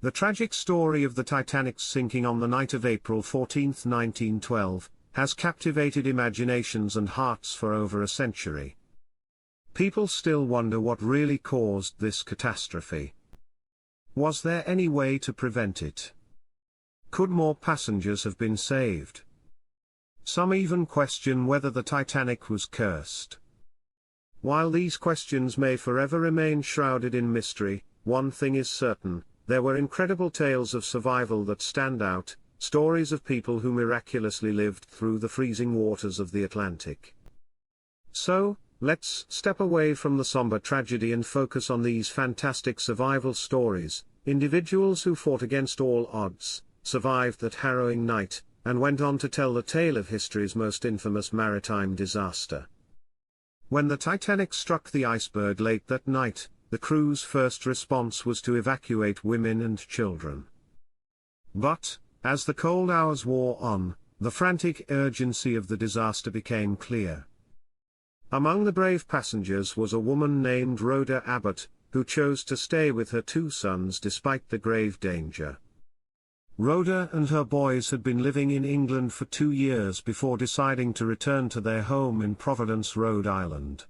The tragic story of the Titanic's sinking on the night of April 14, 1912, has captivated imaginations and hearts for over a century. People still wonder what really caused this catastrophe. Was there any way to prevent it? Could more passengers have been saved? Some even question whether the Titanic was cursed. While these questions may forever remain shrouded in mystery, one thing is certain: there were incredible tales of survival that stand out, stories of people who miraculously lived through the freezing waters of the Atlantic. So, let's step away from the somber tragedy and focus on these fantastic survival stories, individuals who fought against all odds, survived that harrowing night, and went on to tell the tale of history's most infamous maritime disaster. When the Titanic struck the iceberg late that night, the crew's first response was to evacuate women and children. But, as the cold hours wore on, the frantic urgency of the disaster became clear. Among the brave passengers was a woman named Rhoda Abbott, who chose to stay with her two sons despite the grave danger. Rhoda and her boys had been living in England for 2 years before deciding to return to their home in Providence, Rhode Island.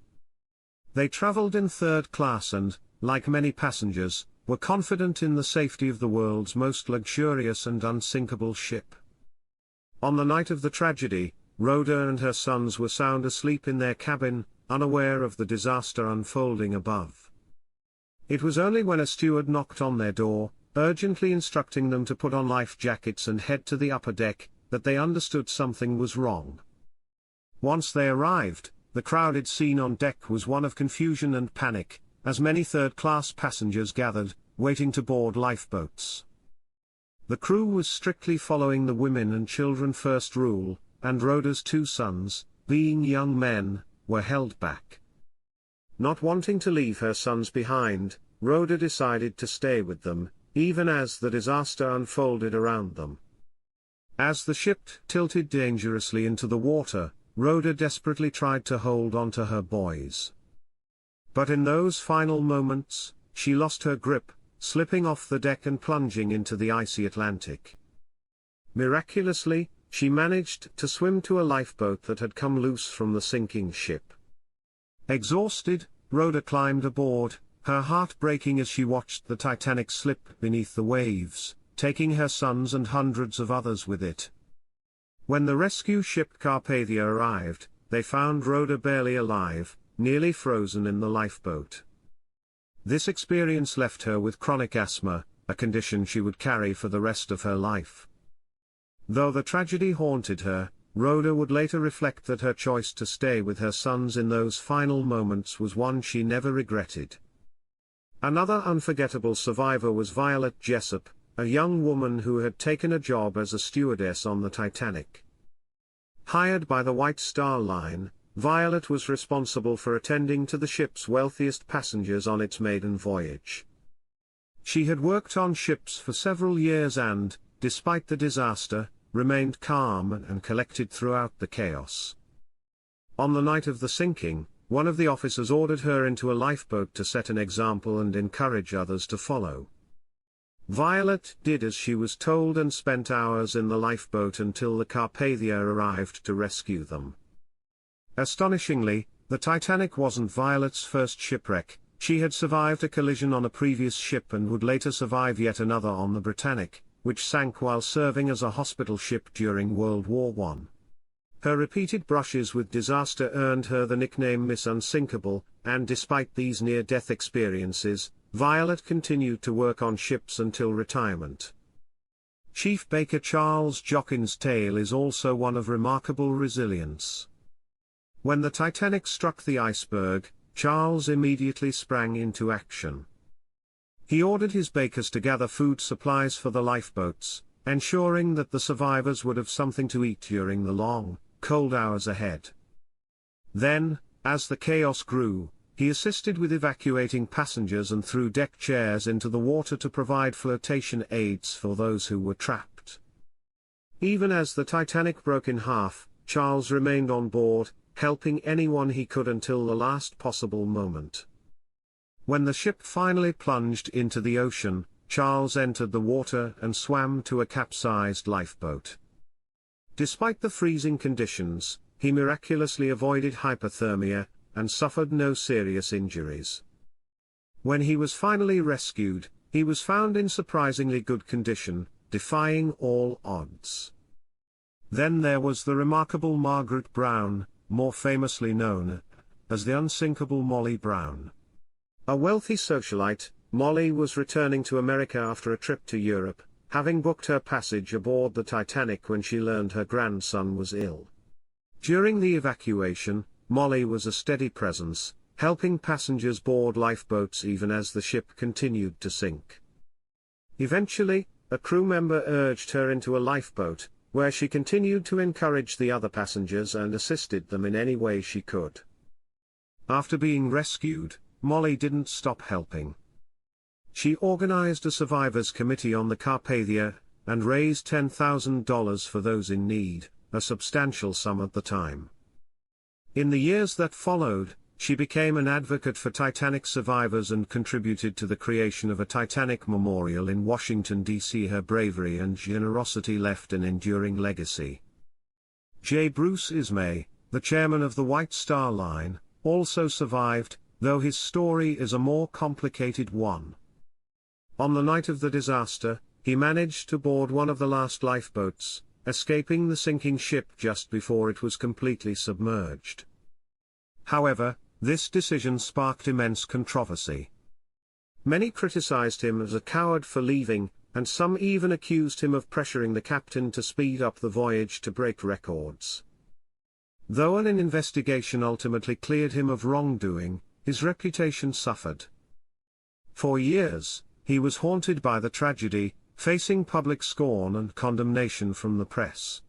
They traveled in third class and, like many passengers, were confident in the safety of the world's most luxurious and unsinkable ship. On the night of the tragedy, Rhoda and her sons were sound asleep in their cabin, unaware of the disaster unfolding above. It was only when a steward knocked on their door, urgently instructing them to put on life jackets and head to the upper deck, that they understood something was wrong. Once they arrived, the crowded scene on deck was one of confusion and panic, as many third-class passengers gathered, waiting to board lifeboats. The crew was strictly following the women and children first rule, and Rhoda's two sons, being young men, were held back. Not wanting to leave her sons behind, Rhoda decided to stay with them, even as the disaster unfolded around them. As the ship tilted dangerously into the water, Rhoda desperately tried to hold on to her boys. But in those final moments, she lost her grip, slipping off the deck and plunging into the icy Atlantic. Miraculously, she managed to swim to a lifeboat that had come loose from the sinking ship. Exhausted, Rhoda climbed aboard, her heart breaking as she watched the Titanic slip beneath the waves, taking her sons and hundreds of others with it. When the rescue ship Carpathia arrived, they found Rhoda barely alive, nearly frozen in the lifeboat. This experience left her with chronic asthma, a condition she would carry for the rest of her life. Though the tragedy haunted her, Rhoda would later reflect that her choice to stay with her sons in those final moments was one she never regretted. Another unforgettable survivor was Violet Jessup, a young woman who had taken a job as a stewardess on the Titanic. Hired by the White Star Line, Violet was responsible for attending to the ship's wealthiest passengers on its maiden voyage. She had worked on ships for several years and, despite the disaster, remained calm and collected throughout the chaos. On the night of the sinking, one of the officers ordered her into a lifeboat to set an example and encourage others to follow. Violet did as she was told and spent hours in the lifeboat until the Carpathia arrived to rescue them. Astonishingly, the Titanic wasn't Violet's first shipwreck. She had survived a collision on a previous ship and would later survive yet another on the Britannic, which sank while serving as a hospital ship during World War I. Her repeated brushes with disaster earned her the nickname Miss Unsinkable, and despite these near-death experiences, Violet continued to work on ships until retirement. Chief Baker Charles Jockin's tale is also one of remarkable resilience. When the Titanic struck the iceberg, Charles immediately sprang into action. He ordered his bakers to gather food supplies for the lifeboats, ensuring that the survivors would have something to eat during the long, cold hours ahead. Then, as the chaos grew, he assisted with evacuating passengers and threw deck chairs into the water to provide flotation aids for those who were trapped. Even as the Titanic broke in half, Charles remained on board, helping anyone he could until the last possible moment. When the ship finally plunged into the ocean, Charles entered the water and swam to a capsized lifeboat. Despite the freezing conditions, he miraculously avoided hypothermia, and suffered no serious injuries. When he was finally rescued, he was found in surprisingly good condition, defying all odds. Then there was the remarkable Margaret Brown, more famously known as the unsinkable Molly Brown. A wealthy socialite, Molly was returning to America after a trip to Europe, having booked her passage aboard the Titanic when she learned her grandson was ill. During the evacuation, Molly was a steady presence, helping passengers board lifeboats even as the ship continued to sink. Eventually, a crew member urged her into a lifeboat, where she continued to encourage the other passengers and assisted them in any way she could. After being rescued, Molly didn't stop helping. She organized a survivors committee on the Carpathia, and raised $10,000 for those in need, a substantial sum at the time. In the years that followed, she became an advocate for Titanic survivors and contributed to the creation of a Titanic memorial in Washington, D.C. Her bravery and generosity left an enduring legacy. J. Bruce Ismay, the chairman of the White Star Line, also survived, though his story is a more complicated one. On the night of the disaster, he managed to board one of the last lifeboats, escaping the sinking ship just before it was completely submerged. However, this decision sparked immense controversy. Many criticized him as a coward for leaving, and some even accused him of pressuring the captain to speed up the voyage to break records. Though an investigation ultimately cleared him of wrongdoing, his reputation suffered. For years, he was haunted by the tragedy, facing public scorn and condemnation from the press.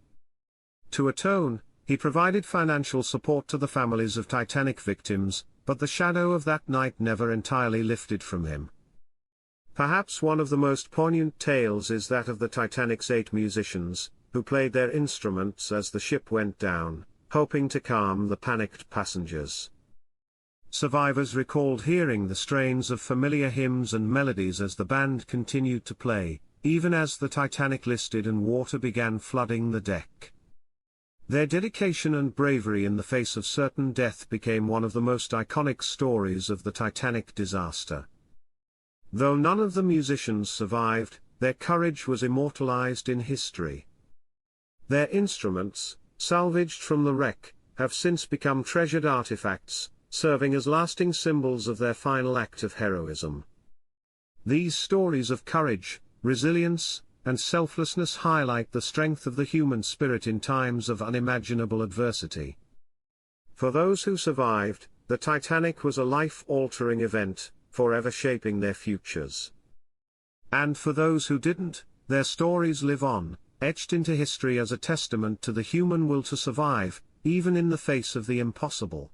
To atone, he provided financial support to the families of Titanic victims, but the shadow of that night never entirely lifted from him. Perhaps one of the most poignant tales is that of the Titanic's 8 musicians, who played their instruments as the ship went down, hoping to calm the panicked passengers. Survivors recalled hearing the strains of familiar hymns and melodies as the band continued to play, even as the Titanic listed and water began flooding the deck. Their dedication and bravery in the face of certain death became one of the most iconic stories of the Titanic disaster. Though none of the musicians survived, their courage was immortalized in history. Their instruments, salvaged from the wreck, have since become treasured artifacts, serving as lasting symbols of their final act of heroism. These stories of courage, resilience, and selflessness highlight the strength of the human spirit in times of unimaginable adversity. For those who survived, the Titanic was a life-altering event, forever shaping their futures. And for those who didn't, their stories live on, etched into history as a testament to the human will to survive, even in the face of the impossible.